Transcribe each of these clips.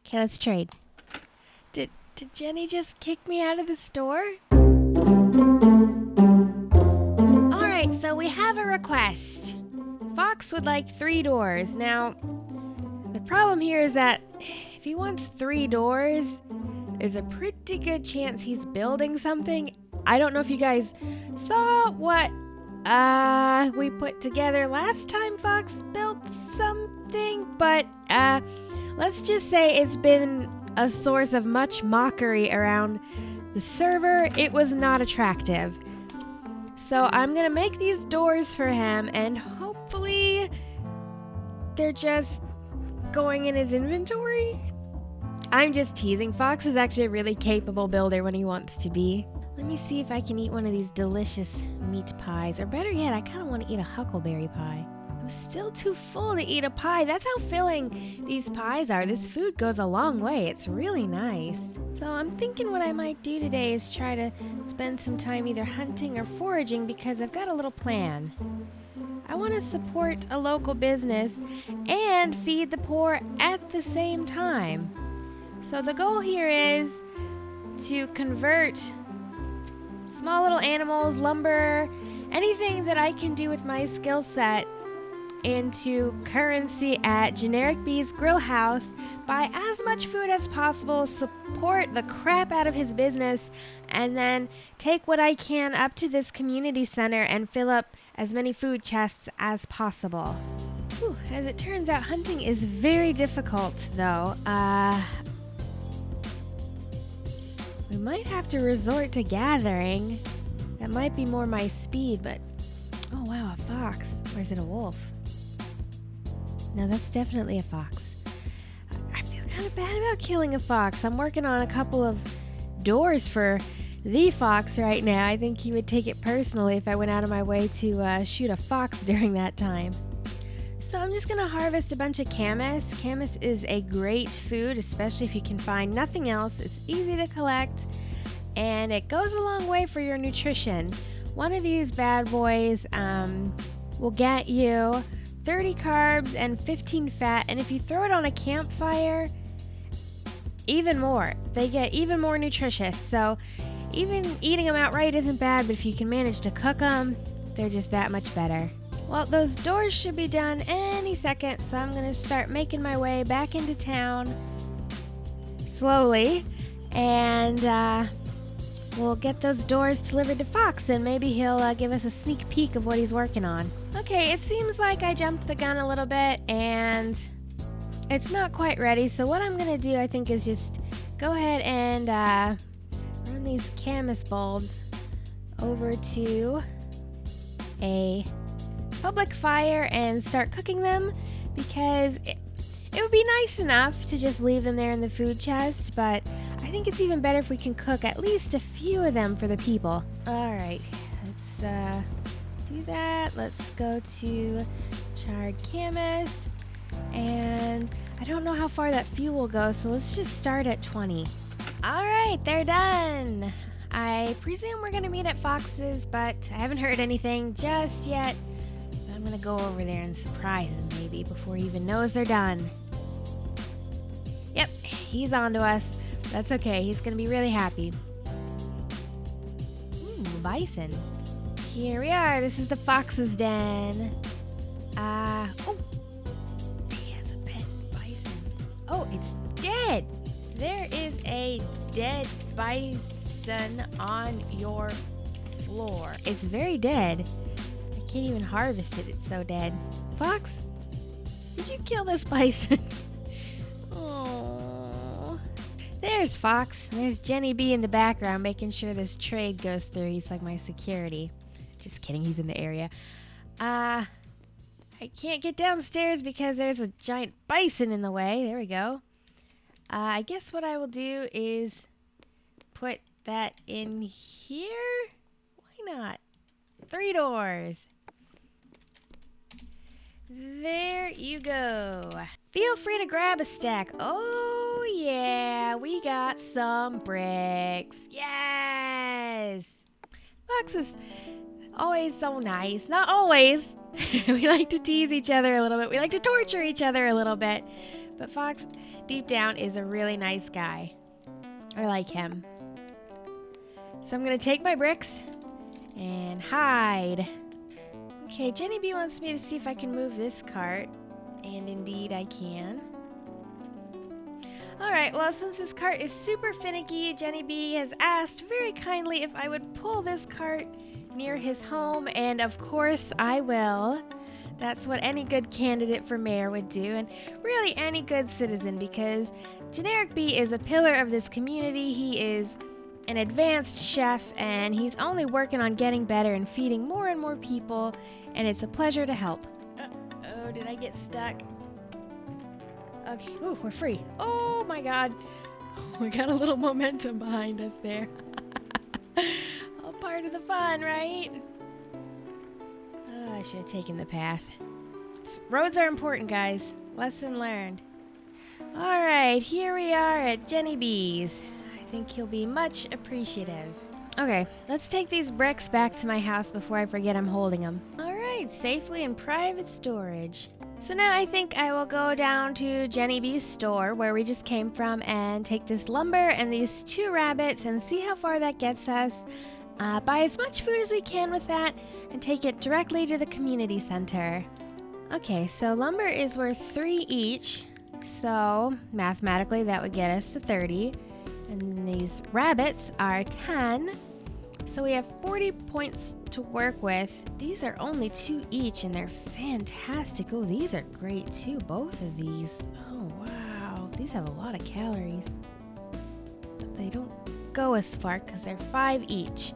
Okay, let's trade. Did Jenny just kick me out of the store? Alright, so we have a request. Fox would like 3 doors. Now, the problem here is that if he wants 3 doors, there's a pretty good chance he's building something. I don't know if you guys saw what we put together last time Fox built something, but let's just say it's been a source of much mockery around the server. It was not attractive. So I'm gonna make these doors for him, and hopefully they're just going in his inventory. I'm just teasing. Fox is actually a really capable builder when he wants to be. Let me see if I can eat one of these delicious meat pies. Or better yet, I kind of want to eat a huckleberry pie. I'm still too full to eat a pie. That's how filling these pies are. This food goes a long way. It's really nice. So I'm thinking what I might do today is try to spend some time either hunting or foraging, because I've got a little plan. I want to support a local business and feed the poor at the same time. So the goal here is to convert small little animals, lumber, anything that I can do with my skill set into currency at Generic B's Grill House, buy as much food as possible, support the crap out of his business, and then take what I can up to this community center and fill up as many food chests as possible. Whew, as it turns out, hunting is very difficult, though. We might have to resort to gathering. That might be more my speed, but... Oh wow, a fox. Or is it a wolf? No, that's definitely a fox. I feel kind of bad about killing a fox. I'm working on a couple of doors for the fox right now. I think he would take it personally if I went out of my way to shoot a fox during that time. So I'm just going to harvest a bunch of camas. Camas is a great food, especially if you can find nothing else. It's easy to collect, and it goes a long way for your nutrition. One of these bad boys will get you 30 carbs and 15 fat, and if you throw it on a campfire, even more. They get even more nutritious. So even eating them outright isn't bad, but if you can manage to cook them, they're just that much better. Well, those doors should be done any second, so I'm going to start making my way back into town slowly, and we'll get those doors delivered to Fox, and maybe he'll give us a sneak peek of what he's working on. Okay, it seems like I jumped the gun a little bit, and it's not quite ready, so what I'm going to do, I think, is just go ahead and run these camas bulbs over to a public fire and start cooking them, because it would be nice enough to just leave them there in the food chest, but I think it's even better if we can cook at least a few of them for the people. Alright, let's do that. Let's go to charred camas, and I don't know how far that fuel will go, so let's just start at 20. Alright, they're done. I presume we're gonna meet at Fox's, but I haven't heard anything just yet. I'm gonna go over there and surprise him maybe before he even knows they're done. Yep, he's on to us. That's okay, he's gonna be really happy. Ooh, bison. Here we are, this is the fox's den. Oh, he has a pet bison. Oh, it's dead. There is a dead bison on your floor. It's very dead. Can't even harvest it, it's so dead. Fox, did you kill this bison? Oh, there's Fox. There's Jenny B in the background making sure this trade goes through. He's like my security. Just kidding, he's in the area. I can't get downstairs because there's a giant bison in the way. There we go. I guess what I will do is put that in here. Why not? 3 doors. There you go. Feel free to grab a stack. Oh yeah, we got some bricks. Yes! Fox is always so nice. Not always. We like to tease each other a little bit. We like to torture each other a little bit. But Fox, deep down, is a really nice guy. I like him. So I'm gonna take my bricks and hide. Okay, Jenny B wants me to see if I can move this cart. And indeed I can. Alright, well, since this cart is super finicky, Jenny B has asked very kindly if I would pull this cart near his home, and of course I will. That's what any good candidate for mayor would do, and really any good citizen, because Generic B is a pillar of this community. He is an advanced chef, and he's only working on getting better and feeding more and more people, and it's a pleasure to help. Oh, did I get stuck? Okay, ooh, we're free. Oh my god. We got a little momentum behind us there. All part of the fun, right? Oh, I should have taken the path. Roads are important, guys. Lesson learned. Alright, here we are at Jenny B's. I think he'll be much appreciative. Okay, let's take these bricks back to my house before I forget I'm holding them. Alright, safely in private storage. So now I think I will go down to Jenny B's store where we just came from and take this lumber and these 2 rabbits and see how far that gets us. Buy as much food as we can with that and take it directly to the community center. Okay, so lumber is worth 3 each. So mathematically that would get us to 30. And these rabbits are 10. So we have 40 points to work with. These are only 2 each and they're fantastic. Oh, these are great too, both of these. Oh, wow. These have a lot of calories. But they don't go as far because they're 5 each.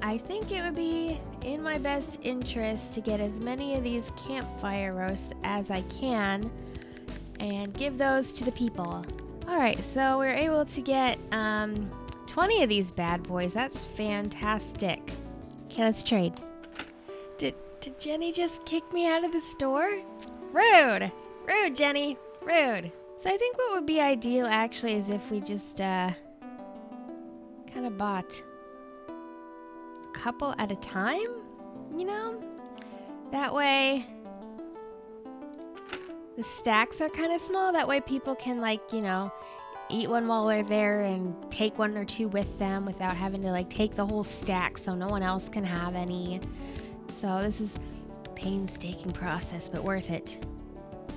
I think it would be in my best interest to get as many of these campfire roasts as I can and give those to the people. Alright, so we're able to get 20 of these bad boys. That's fantastic. Okay, let's trade. Did Jenny just kick me out of the store? Rude! Rude, Jenny! Rude! So I think what would be ideal actually is if we just kind of bought a couple at a time, you know? That way the stacks are kind of small. That way people can, like, you know, eat one while they're there and take 1 or 2 with them without having to, like, take the whole stack so no one else can have any. So this is a painstaking process, but worth it.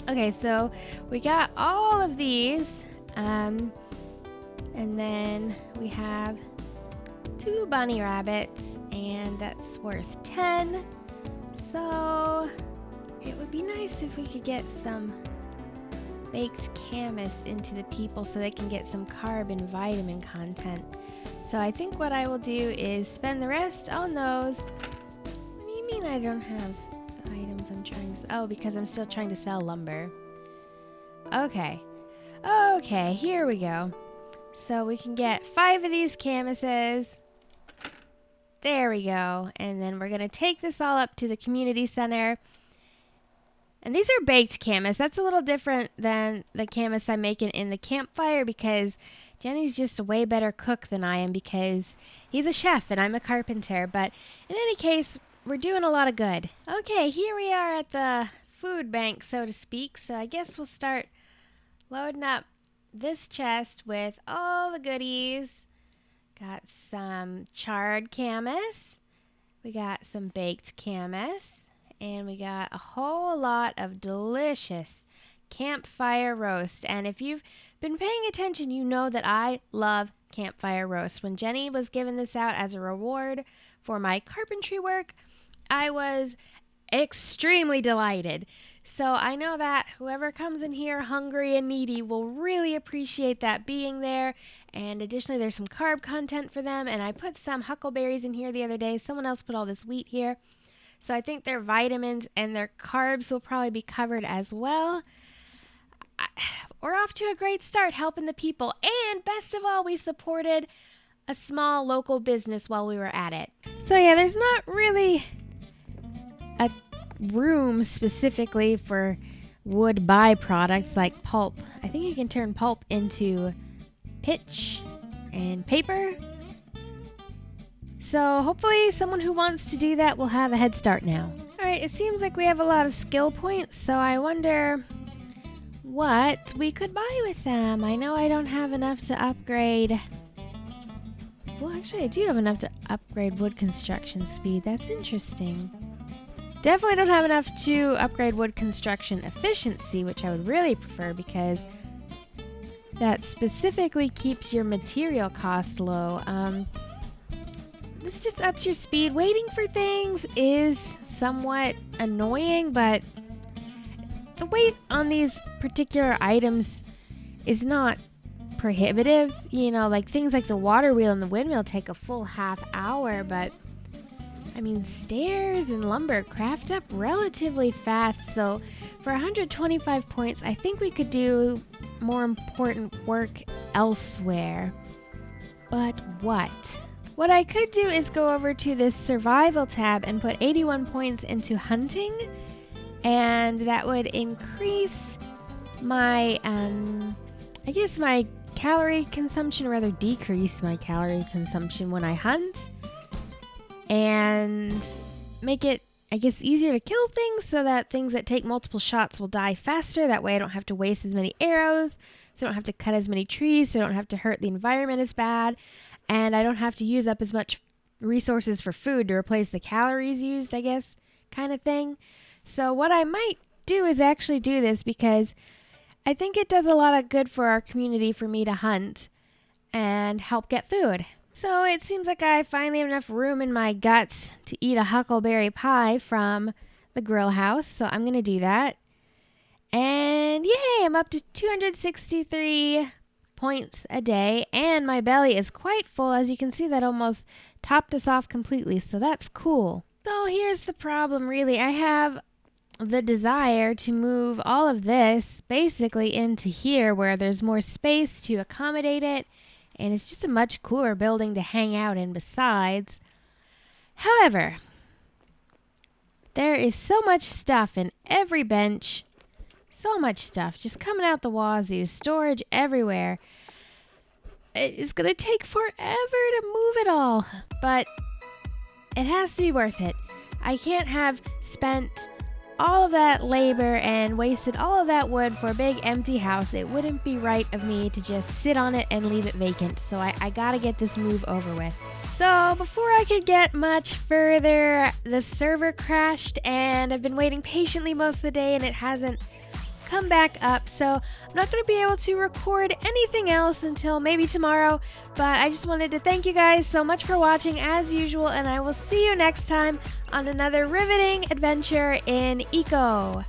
Okay, so we got all of these. And then we have 2 bunny rabbits, and that's worth 10. So it would be nice if we could get some baked camas into the people so they can get some carb and vitamin content. So I think what I will do is spend the rest on those. What do you mean I don't have the items I'm trying to sell? Oh, because I'm still trying to sell lumber. Okay. Okay, here we go. So we can get 5 of these camases. There we go. And then we're going to take this all up to the community center. And these are baked camas. That's a little different than the camas I'm making in the campfire because Jenny's just a way better cook than I am because he's a chef and I'm a carpenter. But in any case, we're doing a lot of good. Okay, here we are at the food bank, so to speak. So I guess we'll start loading up this chest with all the goodies. Got some charred camas. We got some baked camas. And we got a whole lot of delicious campfire roast. And if you've been paying attention, you know that I love campfire roast. When Jenny was giving this out as a reward for my carpentry work, I was extremely delighted. So I know that whoever comes in here hungry and needy will really appreciate that being there. And additionally, there's some carb content for them. And I put some huckleberries in here the other day. Someone else put all this wheat here. So I think their vitamins and their carbs will probably be covered as well. We're off to a great start helping the people. And best of all, we supported a small local business while we were at it. So yeah, there's not really a room specifically for wood byproducts like pulp. I think you can turn pulp into pitch and paper. So hopefully someone who wants to do that will have a head start now. Alright, it seems like we have a lot of skill points, so I wonder what we could buy with them. I know I don't have enough to upgrade. Well, actually, I do have enough to upgrade wood construction speed. That's interesting. Definitely don't have enough to upgrade wood construction efficiency, which I would really prefer because that specifically keeps your material cost low. This just ups your speed. Waiting for things is somewhat annoying, but the wait on these particular items is not prohibitive. You know, like things like the water wheel and the windmill take a full half hour, but I mean, stairs and lumber craft up relatively fast. So for 125 points, I think we could do more important work elsewhere. But what? What I could do is go over to this survival tab and put 81 points into hunting, and that would increase my, I guess my calorie consumption, or rather decrease my calorie consumption when I hunt, and make it, I guess, easier to kill things so that things that take multiple shots will die faster. That way I don't have to waste as many arrows, so I don't have to cut as many trees, so I don't have to hurt the environment as bad, and I don't have to use up as much resources for food to replace the calories used, I guess, kind of thing. So what I might do is actually do this because I think it does a lot of good for our community for me to hunt and help get food. So it seems like I finally have enough room in my guts to eat a huckleberry pie from the grill house, so I'm going to do that. And yay, I'm up to 263 points a day, and my belly is quite full. As you can see, that almost topped us off completely, so that's cool. So here's the problem, really. I have the desire to move all of this basically into here where there's more space to accommodate it, and it's just a much cooler building to hang out in besides. However, there is so much stuff in every bench. So much stuff just coming out the wazoo. Storage everywhere. It's going to take forever to move it all. But it has to be worth it. I can't have spent all of that labor and wasted all of that wood for a big empty house. It wouldn't be right of me to just sit on it and leave it vacant. So I gotta get this move over with. So before I could get much further, the server crashed, and I've been waiting patiently most of the day and it hasn't come back up. So I'm not going to be able to record anything else until maybe tomorrow. But I just wanted to thank you guys so much for watching as usual, and I will see you next time on another riveting adventure in Eco.